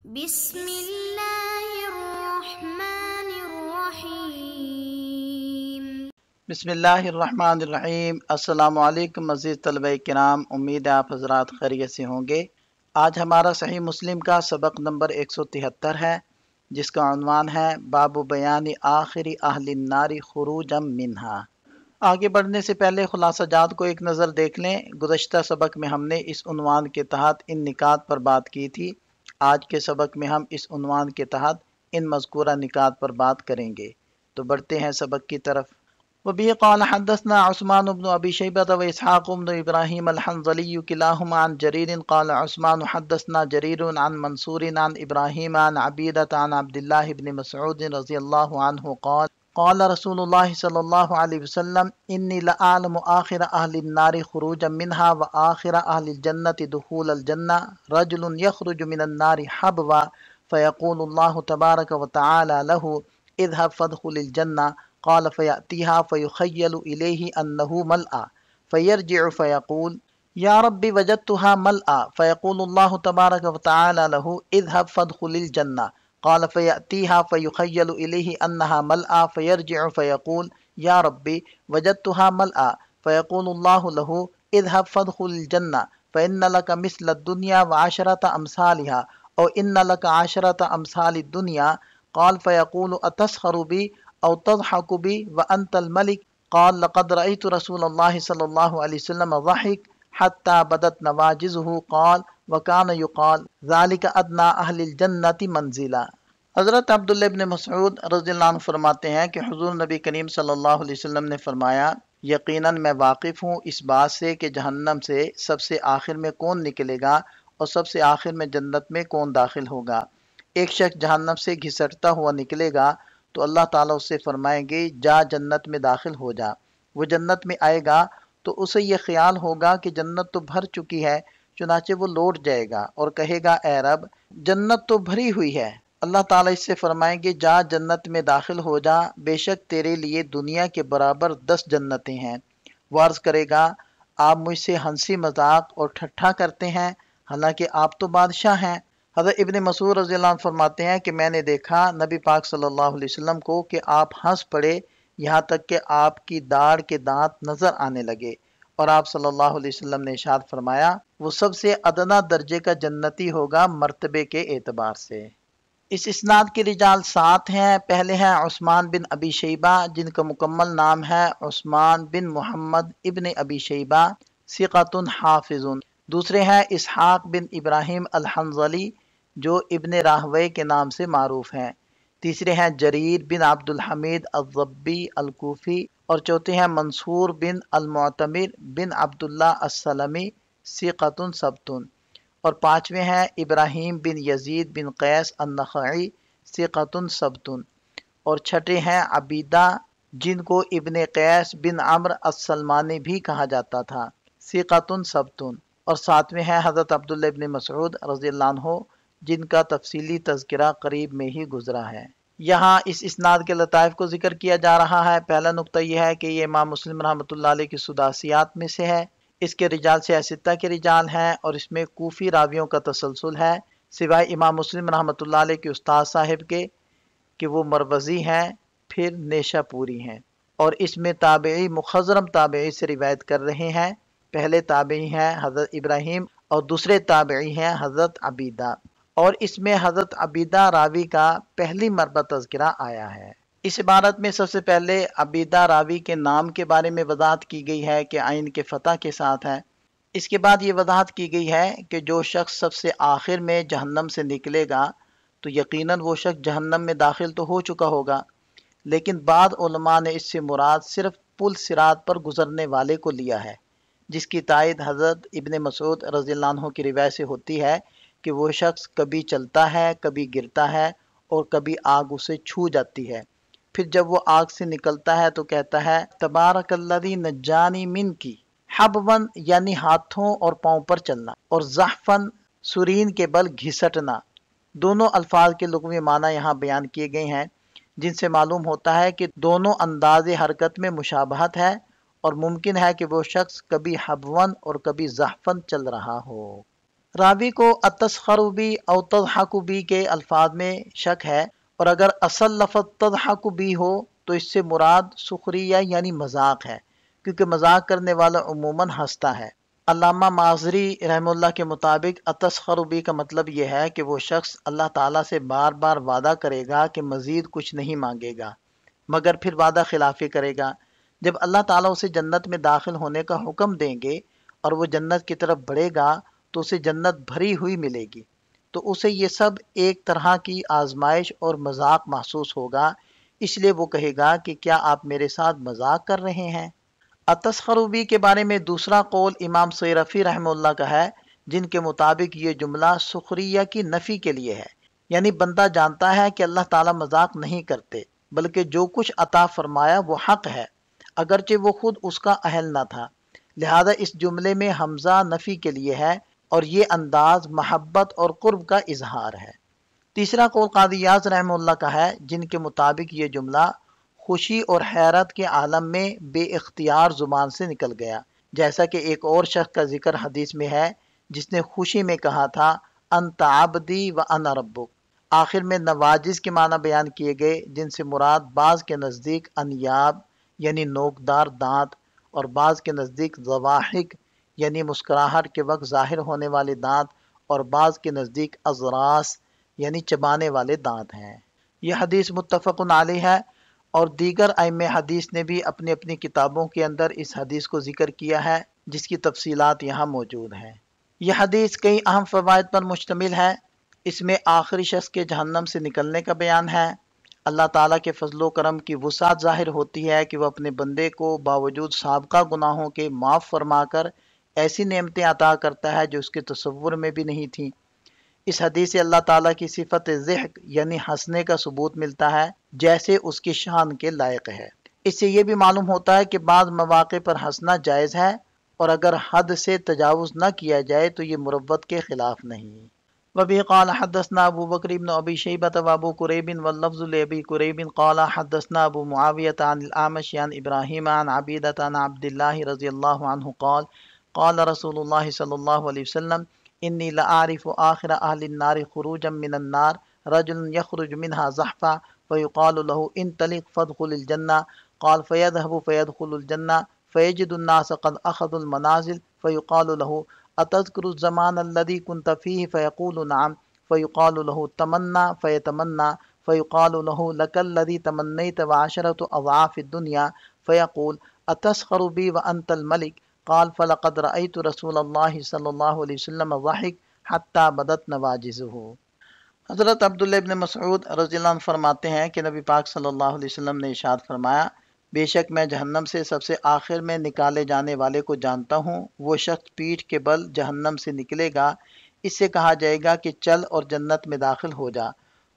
بسم اللہ الرحمن الرحیم۔ بسم اللہ الرحمن الرحیم۔ السلام علیکم عزیز طلبہ کرام، امید ہے آپ حضرات خیریت سے ہوں گے۔ آج ہمارا صحیح مسلم کا سبق نمبر 173 ہے، جس کا عنوان ہے باب بیان آخر اہل النار خروجا منہا۔ آگے بڑھنے سے پہلے خلاصہ جات کو ایک نظر دیکھ لیں۔ گزشتہ سبق میں ہم نے اس عنوان کے تحت ان نکات پر بات کی تھی۔ آج کے سبق میں ہم اس عنوان کے تحت ان مذکورہ نکات پر بات کریں گے۔ تو بڑھتے ہیں سبق کی طرف۔ وبه قال حدثنا عثمان بن أبي شيبة وإسحاق بن إبراهيم الحنظلي كلاهما عن جرير قال عثمان حدثنا جرير عن منصور عن إبراهيم عن عبيدة عن عبد الله بن مسعود رضي الله عنه قال قال رسول الله صلى الله عليه وسلم إني لأعلم آخر أهل النار خروجا منها وآخر أهل الجنة دخول الجنة رجل يخرج من النار حبوا فيقول الله تبارك وتعالى له اذهب فادخل الجنة قال فيأتيها فيخيل إليه أنه ملأ فيرجع فيقول يا رب وجدتها ملأ فيقول الله تبارك وتعالى له اذهب فادخل الجنة قال فيأتيها فيخيل إليه أنها ملأ فيرجع فيقول يا رب وجدتها ملأ فيقول الله له اذهب فادخل الجنة فإن لك مثل الدنيا وعشرة أمثالها أو إن لك عشرة أمثال الدنيا قال فيقول أتسخر بي أو تضحك بي وأنت الملك قال لقد رأيت رسول الله صلى الله عليه وسلم ضحك حتى بدت نواجزه قال وكان يقال ذلك أدنى أهل الجنة منزلا۔ حضرت عبداللہ ابن مسعود رضی اللہ عنہ فرماتے ہیں کہ حضور نبی کریم صلی اللہ علیہ وسلم نے فرمایا، یقیناً میں واقف ہوں اس بات سے کہ جہنم سے سب سے آخر میں کون نکلے گا اور سب سے آخر میں جنت میں کون داخل ہوگا۔ ایک شخص جہنم سے گھسٹتا ہوا نکلے گا تو اللہ تعالیٰ اس سے فرمائیں گے جا جنت میں داخل ہو جا۔ وہ جنت میں آئے گا تو اسے یہ خیال ہوگا کہ جنت تو بھر چکی ہے، چنانچہ وہ لوٹ جائے گا اور کہے گا اے رب جنت تو بھری ہوئی ہے۔ اللہ تعالیٰ اس سے فرمائیں گے جا جنت میں داخل ہو جا، بے شک تیرے لیے دنیا کے برابر 10 جنتیں ہیں۔ وہ عرض کرے گا آپ مجھ سے ہنسی مذاق اور ٹھٹھا کرتے ہیں، حالانکہ آپ تو بادشاہ ہیں۔ حضرت ابن مسعود رضی اللہ عنہ فرماتے ہیں کہ میں نے دیکھا نبی پاک صلی اللہ علیہ وسلم کو کہ آپ ہنس پڑے، یہاں تک کہ آپ کی داڑھ کے دانت نظر آنے لگے، اور آپ صلی اللہ علیہ وسلم نے ارشاد فرمایا وہ سب سے ادنا درجے کا جنتی ہوگا مرتبے کے اعتبار سے۔ اس اسناد کے رجال 7 ہیں۔ پہلے ہیں عثمان بن ابی شیبہ، جن کا مکمل نام ہے عثمان بن محمد ابن ابی شیبہ ثقۃ حافظ۔ دوسرے ہیں اسحاق بن ابراہیم الحنظلی، جو ابن راہوے کے نام سے معروف ہیں۔ تیسرے ہیں جریر بن عبد الحمید الضبی الکوفی، اور چوتھے ہیں منصور بن المعتمر بن عبداللہ السلمی ثقۃ ثبت، اور پانچویں ہیں ابراہیم بن یزید بن قیس النخعی ثقۃ ثبت، اور چھٹے ہیں عبیدہ جن کو ابن قیس بن عمرو السلمانی بھی کہا جاتا تھا ثقۃ ثبت، اور ساتویں ہیں حضرت عبداللہ ابن مسعود رضی اللہ عنہ، جن کا تفصیلی تذکرہ قریب میں ہی گزرا ہے۔ یہاں اس اسناد کے لطائف کو ذکر کیا جا رہا ہے۔ پہلا نقطہ یہ ہے کہ یہ امام مسلم رحمۃ اللہ علیہ کی سداسیات میں سے ہے۔ اس کے رجال سیاستہ کے رجال ہیں اور اس میں کوفی راویوں کا تسلسل ہے، سوائے امام مسلم رحمۃ اللہ علیہ کے استاد صاحب کے کہ وہ مروزی ہیں، پھر نیشہ پوری ہیں، اور اس میں تابعی مخضرم تابعی سے روایت کر رہے ہیں۔ پہلے تابعی ہیں حضرت ابراہیم اور دوسرے تابعی ہیں حضرت عبیدہ، اور اس میں حضرت عبیدہ راوی کا پہلی مرتبہ تذکرہ آیا ہے۔ اس عبارت میں سب سے پہلے عبیدہ راوی کے نام کے بارے میں وضاحت کی گئی ہے کہ عین کے فتح کے ساتھ ہے۔ اس کے بعد یہ وضاحت کی گئی ہے کہ جو شخص سب سے آخر میں جہنم سے نکلے گا تو یقیناً وہ شخص جہنم میں داخل تو ہو چکا ہوگا، لیکن بعض علماء نے اس سے مراد صرف پل صراط پر گزرنے والے کو لیا ہے، جس کی تائید حضرت ابن مسعود رضی اللہ عنہ کی روایت سے ہوتی ہے کہ وہ شخص کبھی چلتا ہے، کبھی گرتا ہے، اور کبھی آگ اسے چھو جاتی ہے، پھر جب وہ آگ سے نکلتا ہے تو کہتا ہے تبارک الذی نجانی من کی، حبون یعنی ہاتھوں اور پاؤں پر چلنا، اور زحفن سرین کے بل گھسٹنا۔ دونوں الفاظ کے لغوی معنی یہاں بیان کیے گئے ہیں، جن سے معلوم ہوتا ہے کہ دونوں انداز حرکت میں مشابہت ہے، اور ممکن ہے کہ وہ شخص کبھی حبون اور کبھی زحفن چل رہا ہو۔ راوی کو اتسخرو بی او تضحکو بی کے الفاظ میں شک ہے، اور اگر اصل لفظ تضحکو بی ہو تو اس سے مراد سخریہ یعنی مذاق ہے، کیونکہ مذاق کرنے والا عموماً ہنستا ہے۔ علامہ مازری رحمہ اللہ کے مطابق اتسخرو بی کا مطلب یہ ہے کہ وہ شخص اللہ تعالیٰ سے بار بار وعدہ کرے گا کہ مزید کچھ نہیں مانگے گا، مگر پھر وعدہ خلافی کرے گا۔ جب اللہ تعالیٰ اسے جنت میں داخل ہونے کا حکم دیں گے اور وہ جنت کی طرف بڑھے گا تو اسے جنت بھری ہوئی ملے گی، تو اسے یہ سب ایک طرح کی آزمائش اور مذاق محسوس ہوگا، اس لیے وہ کہے گا کہ کیا آپ میرے ساتھ مذاق کر رہے ہیں۔ اتسخرو بی کے بارے میں دوسرا قول امام سیرفی رحمہ اللہ کا ہے، جن کے مطابق یہ جملہ سخریہ کی نفی کے لیے ہے، یعنی بندہ جانتا ہے کہ اللہ تعالیٰ مذاق نہیں کرتے، بلکہ جو کچھ عطا فرمایا وہ حق ہے، اگرچہ وہ خود اس کا اہل نہ تھا، لہذا اس جملے میں حمزہ نفی کے لیے ہے اور یہ انداز محبت اور قرب کا اظہار ہے۔ تیسرا قول قاضی یاز رحمہ اللہ کا ہے، جن کے مطابق یہ جملہ خوشی اور حیرت کے عالم میں بے اختیار زبان سے نکل گیا، جیسا کہ ایک اور شخص کا ذکر حدیث میں ہے جس نے خوشی میں کہا تھا انت عبدی و انا ربک۔ آخر میں نواجز کے معنی بیان کیے گئے، جن سے مراد بعض کے نزدیک انیاب یعنی نوکدار دانت، اور بعض کے نزدیک ضواحک یعنی مسکراہٹ کے وقت ظاہر ہونے والے دانت، اور بعض کے نزدیک اضراس یعنی چبانے والے دانت ہیں۔ یہ حدیث متفق علیہ ہے، اور دیگر ائمہ حدیث نے بھی اپنی اپنی کتابوں کے اندر اس حدیث کو ذکر کیا ہے، جس کی تفصیلات یہاں موجود ہیں۔ یہ حدیث کئی اہم فوائد پر مشتمل ہے۔ اس میں آخری شخص کے جہنم سے نکلنے کا بیان ہے، اللہ تعالیٰ کے فضل و کرم کی وسعت ظاہر ہوتی ہے کہ وہ اپنے بندے کو باوجود سابقہ گناہوں کے معاف فرما کر ایسی نعمتیں عطا کرتا ہے جو اس کے تصور میں بھی نہیں تھیں۔ اس حدیث سے اللہ تعالیٰ کی صفت ضحک یعنی ہنسنے کا ثبوت ملتا ہے، جیسے اس کی شان کے لائق ہے۔ اس سے یہ بھی معلوم ہوتا ہے کہ بعض مواقع پر ہنسنا جائز ہے، اور اگر حد سے تجاوز نہ کیا جائے تو یہ مروت کے خلاف نہیں۔ وبه قال حدثنا ابو بکر بن ابی شیبة وابو قریب واللفظ لابی قریب قال حدثنا ابو معاویة عن الاعمش عن ابراہیم عن عبیدة عن عبد اللہ رضی اللہ عنہ قال قال رسول اللہ صلی اللہ علیہ وسلم انی لأعرف آخر اہل النار خروجا من النار رجل يخرج منها زحفا فيقال له انطلق فادخل الجنة قال فيذهب فيدخل الجنة فيجد الناس قد اخذوا المنازل فيقال له أتذكر الزمان الذي كنت فيه فيقول نعم فيقال له تمنى فيتمنى فيقال له لك الذي تمنيت وعشرة أضعاف الدنيا فيقول أتسخر بي وأنت الملك قال فلقد رأيت رسول الله صلى الله عليه وسلم ضحك حتى بدت نواجذه۔ حضرت عبداللہ ابن مسعود رضی اللہ عنہ فرماتے ہیں کہ نبی پاک صلی اللہ علیہ وسلم نے ارشاد فرمایا، بے شک میں جہنم سے سب سے آخر میں نکالے جانے والے کو جانتا ہوں، وہ شخص پیٹھ کے بل جہنم سے نکلے گا، اس سے کہا جائے گا کہ چل اور جنت میں داخل ہو جا،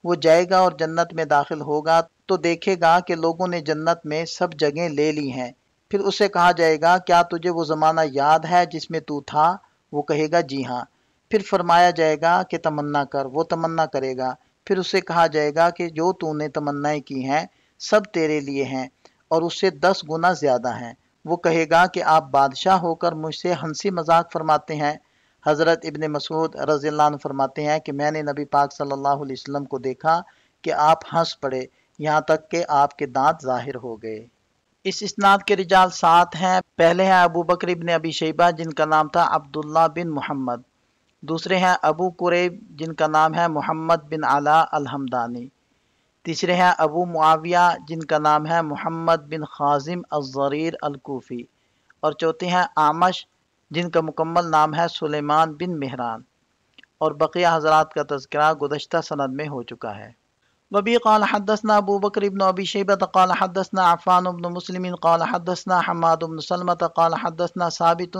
وہ جائے گا اور جنت میں داخل ہوگا تو دیکھے گا کہ لوگوں نے جنت میں سب جگہیں لے لی ہیں، پھر اس سے کہا جائے گا کیا تجھے وہ زمانہ یاد ہے جس میں تو تھا؟ وہ کہے گا جی ہاں، پھر فرمایا جائے گا کہ تمنا کر، وہ تمنا کرے گا، پھر اسے کہا جائے گا کہ جو تو نے تمنائیں کی ہیں سب تیرے لیے ہیں اور اس سے 10 گنا زیادہ ہیں، وہ کہے گا کہ آپ بادشاہ ہو کر مجھ سے ہنسی مذاق فرماتے ہیں۔ حضرت ابن مسعود رضی اللہ عنہ فرماتے ہیں کہ میں نے نبی پاک صلی اللہ علیہ وسلم کو دیکھا کہ آپ ہنس پڑے یہاں تک کہ آپ کے دانت ظاہر ہو گئے۔ اس اسناد کے رجال 7 ہیں۔ پہلے ہیں ابو بکر ابن ابی شیبہ جن کا نام تھا عبداللہ بن محمد، دوسرے ہیں ابو قریب جن کا نام ہے محمد بن علا الحمدانی، تیسرے ہیں ابو معاویہ جن کا نام ہے محمد بن خازم الضریر الکوفی، اور چوتھے ہیں اعمش جن کا مکمل نام ہے سلیمان بن مہران، اور بقیہ حضرات کا تذکرہ گزشتہ سند میں ہو چکا ہے۔ وبی قال حدثنا ابو بکر بن ابی شیبہ قال حدثنا عفان بن مسلم قال حدثنا حماد بن سلمة قال حدثنا ثابت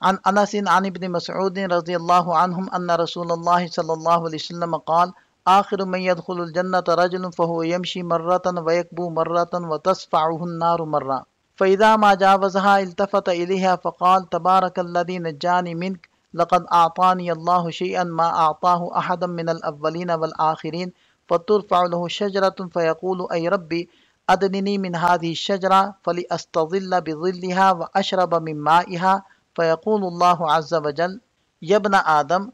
عن انس عن ابن مسعود رضی اللہ عنہم ان رسول اللہ صلی اللہ علیہ وسلم قال آخر من يدخل الجنة رجل فهو يمشي مرة ويكبو مرة وتصفعه النار مرة فإذا ما جاوزها التفت إليها فقال تبارك الذي نجاني منك لقد أعطاني الله شيئا ما أعطاه أحدا من الأولين والآخرين فترفع له شجرة فيقول أي ربي أدنني من هذه الشجرة فلأستظل بظلها وأشرب من مائها فيقول الله عز وجل يا ابن آدم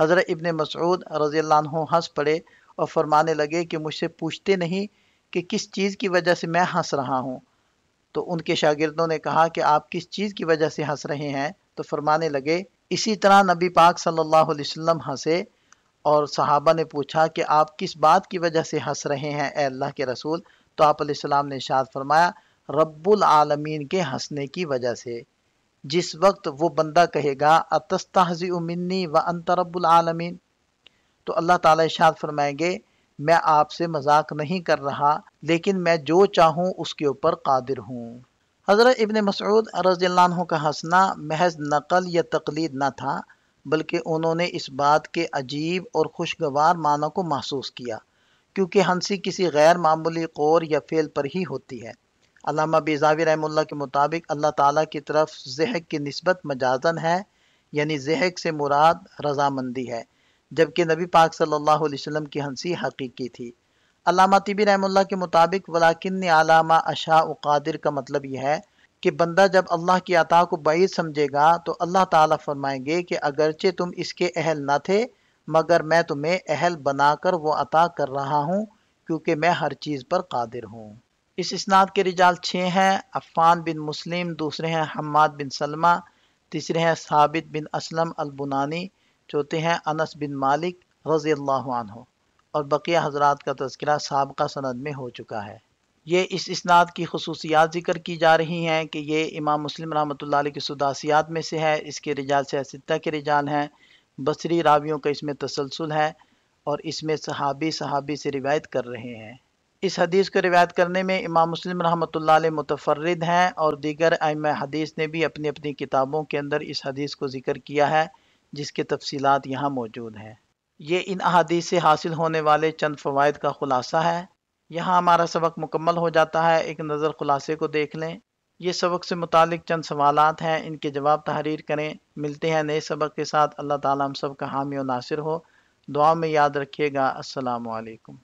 حضرت ابن مسعود رضی اللہ عنہ ہنس پڑے اور فرمانے لگے کہ مجھ سے پوچھتے نہیں کہ کس چیز کی وجہ سے میں ہنس رہا ہوں؟ تو ان کے شاگردوں نے کہا کہ آپ کس چیز کی وجہ سے ہنس رہے ہیں؟ تو فرمانے لگے اسی طرح نبی پاک صلی اللہ علیہ وسلم ہنسے، اور صحابہ نے پوچھا کہ آپ کس بات کی وجہ سے ہنس رہے ہیں اے اللہ کے رسول؟ تو آپ علیہ السلام نے ارشاد فرمایا رب العالمین کے ہنسنے کی وجہ سے۔ جس وقت وہ بندہ کہے گا اتستہزئ منی وانت رب العالمین، تو اللہ تعالیٰ ارشاد فرمائیں گے میں آپ سے مذاق نہیں کر رہا، لیکن میں جو چاہوں اس کے اوپر قادر ہوں۔ حضرت ابن مسعود رضی اللہ عنہ کا ہنسنا محض نقل یا تقلید نہ تھا، بلکہ انہوں نے اس بات کے عجیب اور خوشگوار معنی کو محسوس کیا، کیونکہ ہنسی کسی غیر معمولی قول یا فعل پر ہی ہوتی ہے۔ علامہ بیضاوی رحمہ اللہ کے مطابق اللہ تعالیٰ کی طرف ضحک کی نسبت مجازن ہے، یعنی ضحک سے مراد رضامندی ہے، جبکہ نبی پاک صلی اللہ علیہ وسلم کی ہنسی حقیقی تھی۔ علامہ طبی رحمہ اللہ کے مطابق ولاکن علامہ اشاء قادر کا مطلب یہ ہے کہ بندہ جب اللہ کی عطا کو بعید سمجھے گا تو اللہ تعالیٰ فرمائیں گے کہ اگرچہ تم اس کے اہل نہ تھے مگر میں تمہیں اہل بنا کر وہ عطا کر رہا ہوں، کیونکہ میں ہر چیز پر قادر ہوں۔ اس اسناد کے رجال 6 ہیں، عفان بن مسلم، دوسرے ہیں حماد بن سلمہ، تیسرے ہیں ثابت بن اسلم البنانی، چوتھے ہیں انس بن مالک رضی اللہ عنہ، اور بقیہ حضرات کا تذکرہ سابقہ سند میں ہو چکا ہے۔ یہ اس اسناد کی خصوصیات ذکر کی جا رہی ہیں کہ یہ امام مسلم رحمۃ اللہ علیہ کی سداسیات میں سے ہے، اس کے رجال سے ستہ کے رجال ہیں، بصری راویوں کا اس میں تسلسل ہے، اور اس میں صحابی سے روایت کر رہے ہیں۔ اس حدیث کو روایت کرنے میں امام مسلم رحمۃ اللہ علیہ متفرد ہیں، اور دیگر ائمہ حدیث نے بھی اپنی اپنی کتابوں کے اندر اس حدیث کو ذکر کیا ہے، جس کے تفصیلات یہاں موجود ہیں۔ یہ ان احادیث سے حاصل ہونے والے چند فوائد کا خلاصہ ہے۔ یہاں ہمارا سبق مکمل ہو جاتا ہے، ایک نظر خلاصے کو دیکھ لیں۔ یہ سبق سے متعلق چند سوالات ہیں، ان کے جواب تحریر کریں۔ ملتے ہیں نئے سبق کے ساتھ۔ اللہ تعالیٰ ہم سب کا حامی و ناصر ہو۔ دعا میں یاد رکھیے گا۔ السلام علیکم۔